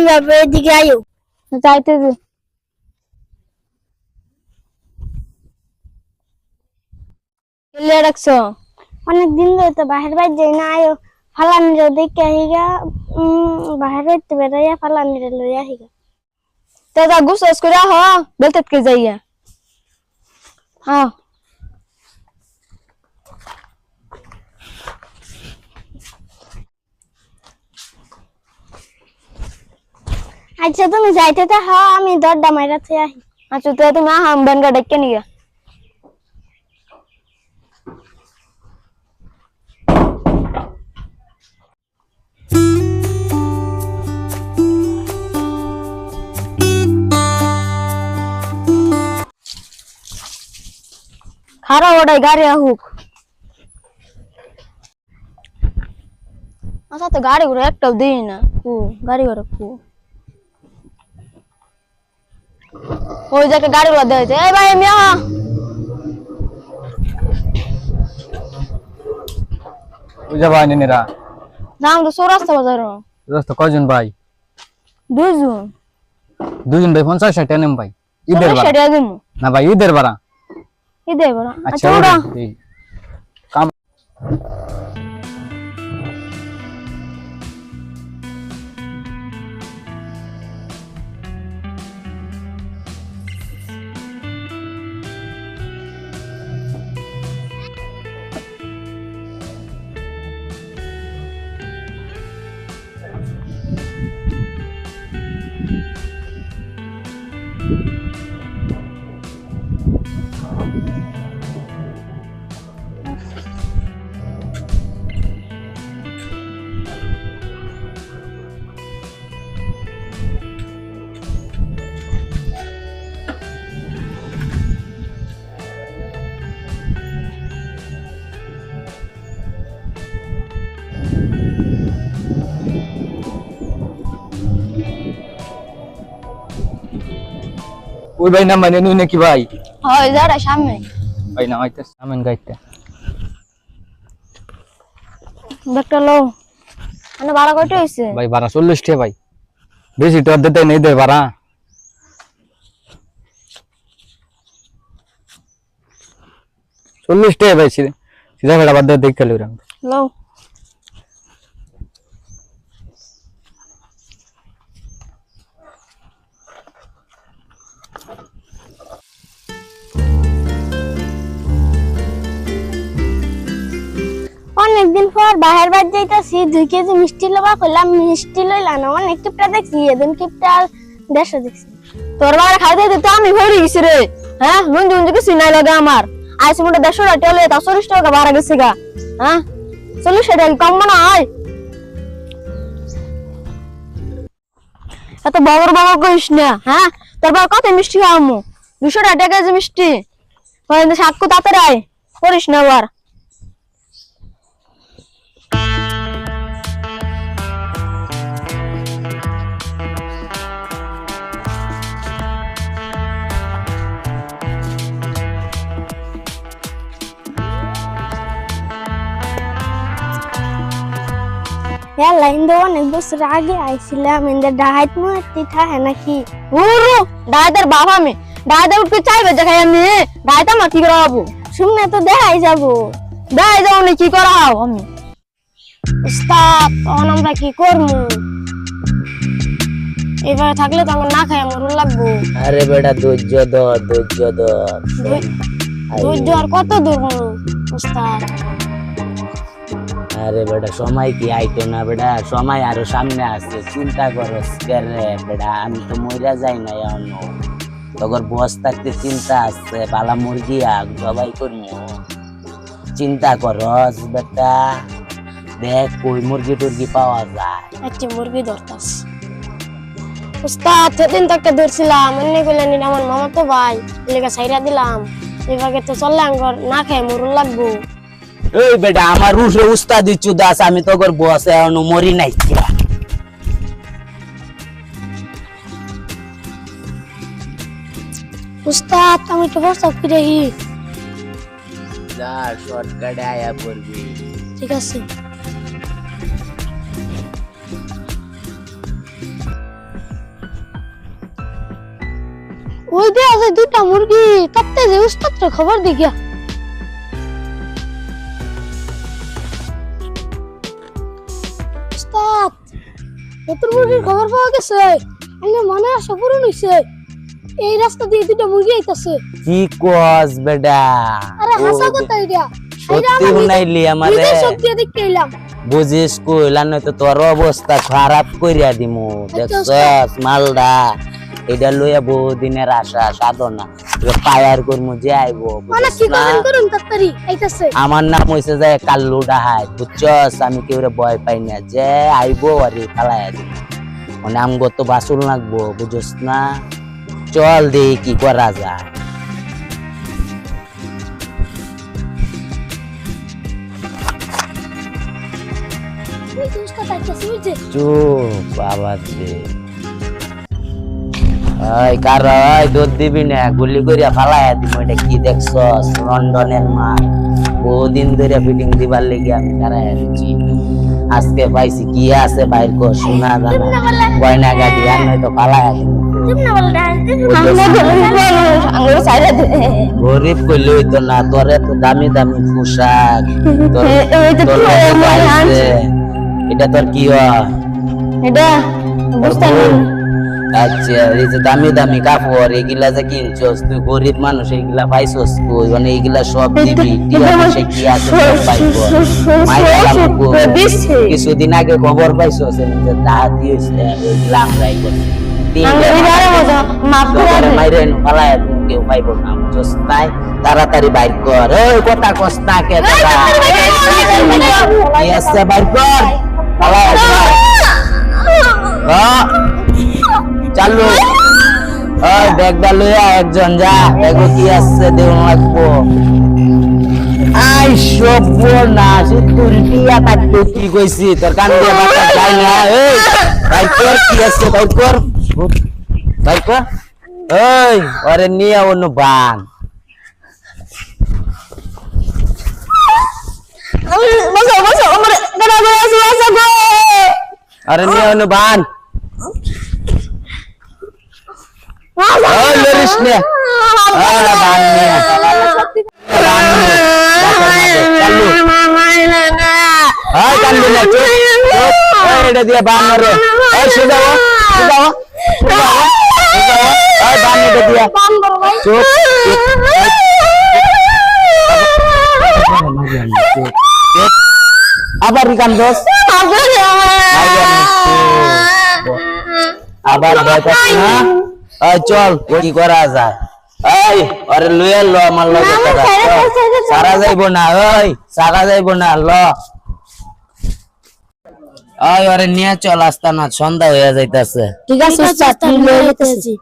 এইভাবে এদিকে আইও। যাইতেছি। কে রাখছো? অনেক দিন ধরে তো বাহির বাইর যাই না, আইও ফালানিরে দেখে আহিগা। বাহির বাইতে বেড়াইয়া ফালানিরে লইয়া আহিগা। দাদা গুছাস করে হ, বেলতে কে যাইয়া। হ্যাঁ আচ্ছা তুমি যাইতে তো হ্যাঁ, আমি দরডা মাইরা থই আহি। আচ্ছা তো তুমি হাম বানগা ডেকে নিয়া। খারাপ ওটাই গাড়ি আহুক। আচ্ছা তো গাড়ি ঘুরে একটাও দিই না। গাড়ি ঘুরে ওই জায়গায় গাড়ি ঘুরে দেওয়া হয়েছে। এই ভাই মিয়া বুঝা ভাই নেরা নাম তো সৌরাস্তা বাজার। রাস্তা কয়জন ভাই? দুইজন। দুজন ভাই 50-60 টাকা নেম ভাই। ঈদের বারা সেটা দিমু। না ভাই ঈদের বারা। ঈদের বারা। আচ্ছা আচ্ছা ওরা এই কাম ওই ভাই নাম মানে নুই নাকি ভাই? হয় যারা সামনে। ভাই নাম আইতে সামনে গাইতে। একটা লো মানে ভাড়া কয়টা হইছে? ভাই বারা 40 টাকা ভাই। বেশি তো দিতে নেই দে বারা। 40 টাকা ভাই সিধা ভাড়া বাদ দিয়ে দেখে লইরাম। লো অনেকদিন পর বাহির বাইর যাইতাছি, 2 কেজি মিষ্টি লবা কইলাম, মিষ্টি লইলা না। অনেক কিপটা দেখছি, এদিন কিপটা 150 দেখছি। তোর বাড়া খাইতে দিতে আমি ভরে গেছি রে। হ্যাঁ লুঞ্জি উঞ্জি কিছু নাই লাগে আমার। আইসি মোটা 150 টাকা লে তা 40 টাকা ভাড়া গেছে গা। হ্যাঁ 40 টাকা কম না হয়। এত বাবর বাবা কইস না। হ্যাঁ তোর বাবা কত মিষ্টি খাওয়ামু? 200 টাকা কেজি মিষ্টি। ওই সাক্কু তাড়াতাড়ি আয়, করিস না আবার। লাইন দো অনেক বছর আগে আইছিলাম, ইন্দা ডাহাইত মুহাতি থাকে নাকি? উরু ডাইদার বাবা আমি ডাইদার উঠতে চাইবে দেখাই আমি ডাইদা মা কি করাবো? শুনে তো দেখাই যাবো। ডাই যাও নি কি করাও আমি? উস্তাদ তখন আমরা কি করবো? এবার থাকলে তো আমার না খাই মরুন লাগবো। আরে বেটা ধৈর্য ধর ধৈর্য ধর। ধৈর্য আর কত দূর হলো উস্তাদ? আরে বেটা সময় কি আইতো না বেটা, সময় আরো সামনে আছে। চিন্তা করস রে বেটা, আমি তো মইরা যাই না এখনো। তখন বস থাকতে চিন্তা আছে, বালা মুরগি আগ সবাই করবো। চিন্তা করস বেটা, দেখ কই মুরগি টুরগি পাওয়া যায়। আচ্ছা মুরগি দরকার। উস্তাদ সেদিন তো একটা ধরছিলাম, এমনি কইলেন আমার মামা তো ভাই, লেগে সাইরা দিলাম। এভাবে তো চললাম, না খাই মরুন লাগবো। এই বেটা আমার রুশে উস্তাদি চুদাস, আমি তোর বস এখনো মরি নাই। উস্তাদ আমি তো প্রস্তাব করে যা শর্টকাটে আয়া পড়বি। ঠিক আছে। ওই দে আছে দুটা মুরগি তাতে যে উস্তাদ খবর দিগিয়া উস্তাদ নতুন মুরগির খবর পাওয়া গেছে আমি মনে আছে পূরণ হইছে এই রাস্তা দিয়ে দুটা মুরগি আইতাছে কি কস বেডা আরে হাসা কথা এটা সত্যি শুনাইলি আমারে নিজে চোখ দিয়ে দেখতে এলাম বুঝিস কইলা নয়তো তোর অবস্থা খারাপ কইরা দিমু দেখছস মালদা এটা লইয়া বহুদিনের আশা সাধনা পায়ার করমু যে আইবো মানে কি করেন করুন তাড়াতাড়ি আইতাছে আমার নাম হইছে যে কাল্লু ডাহাই বুঝছস আমি কেউরে ভয় পাই না যে আইবো আরে ফালাইয়া দিব মানে আমগো তো বাসুল লাগবো বুঝছস না চল দেখি কি করা যায় ওই যে উস্তাদ আইতাছে ওই যে চুপ বাবা রে এই কারাই দুধ দিবি না গুলি করিয়া ফালাইয়া দিব এটা কি দেখছস লন্ডনের মাল বহুদিন ধরে ফিটিং দিবার লেগে আমি কারাইয়া দিচ্ছি আজকে পাইছি কি আছে বাইর কর সোনা দানা গয়না গাড়ি আর নয়তো ফালাইয়া দিব গরিব কইলে হইতো না তোরে তো দামি দামি পোশাক এটা তোর কি হয় এটা বুঝতে আচ্ছা এই যে দামি দামি কাপড় এগুলা যে কিনছস তুই গরিব মানুষ এগুলা পাইছস কই মানে এগুলা সব দিবি টিয়া পয়সা কি আছে সব পাইবো কিছুদিন আগে খবর পাইছস যে দাঁত দিয়েছে এগুলা আমরাই করছি মাইরে পালায় কেউ পাইবো না বুঝছস নাই তাড়াতাড়ি বাইর কর ওই কথা কস না কে দাদা বাইর কর পালায় চালু ওই ব্যাগটা লইয়া একজন যা ব্যাগ কি আছে দেউন লাগবো আই সর্বনাশ তোর টিয়া কাটতে কি কইছি তোর কান দিয়ে বাতা যায় না এই বাইর কর কি আছে বাইর কর ওই ওরে নিয়ে অন্য বান আরে নিয়ে অন্য বান ওই লরিস নে আরে বান নিয়ে চালু ওই কান্দি না চুপ ওই এটা দিয়ে বান মারে ওই সুজাও ওই বান এটা দিয়ে চুপ আবার কান্দস আবার ভয় পাস না ওই চল কি করা যায় এই আরে লইয়া ল আমার লগে সারা যাইবো না ওই সারা যাইবো না ল ওই আরে নিয়ে চল আস্তানা সন্ধ্যা হয়ে যাইতাছে ঠিক আছে উস্তাদ তুমি লয়ে যেতেছি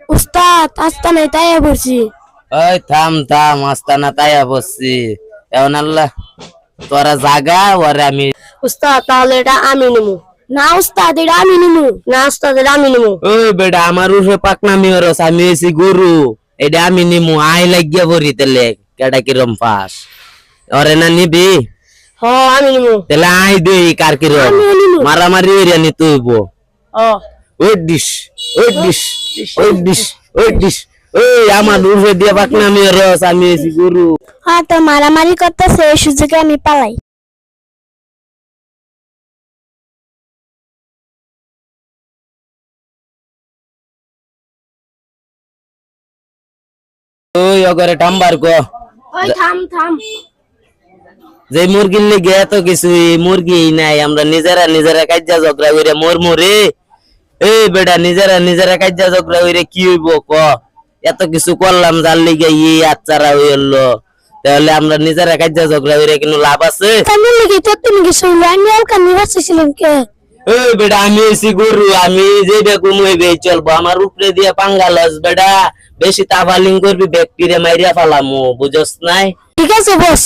উস্তাদ আস্তা নাই তাই বলছি ওই থাম আস্তানা তাইয়া বসছি এখন আল্লাহ তোরা জাগা ওরে আমি উস্তাদ তাহলে এটা আমি নিমু না উস্তাদ এটা আমি নিমু না উস্তাদ এটা আমি নিমু ওই বেটা আমার উঠে পাকনামি ওরস আমি এসি গরু এটা আমি নিমু আই লাগিয়া ভরি তেলে কেডা কিরম পাস ওরে না নিবি হ আমি নিমু তেলে আই দেই কার কিরম মারামারি হইরা নি তুইবো ও ওই ডিশ ওই আমার উঠে দিয়া পাকনামি ওরস আমি এসি গরু হ্যাঁ তো মারামারি করতেছে এই সুযোগে আমি পালাই ওই অগরে টাম্বার গো ওই থাম যে মুরগির লিগে এত কিছু মুরগি নাই আমরা নিজেরা কাজ্জা ঝগড়া কইরা মরমরে এই বেটা নিজেরা কাজ্জা ঝগড়া কইরা কি হইব ক এত কিছু করলাম যার লিগে আচ্ছারা হইলো তাহলে আমরা নিজেরা কাজ্জা ঝগড়া কইরা কোনো লাভ আছে তুমি লিখি তো তুমি কিছু আমি আর কানি বাসছিলাম কে এই বেটা আমি এসি গরু আমি যেটা ঘুমাইবে চলবো আমার উপরে দিয়ে পাঙ্গালস বেটা বেশি তাফালিং করবি ব্যাকটেরিয়া মাইরা ফালামু বুঝছস নাই ঠিক আছে বস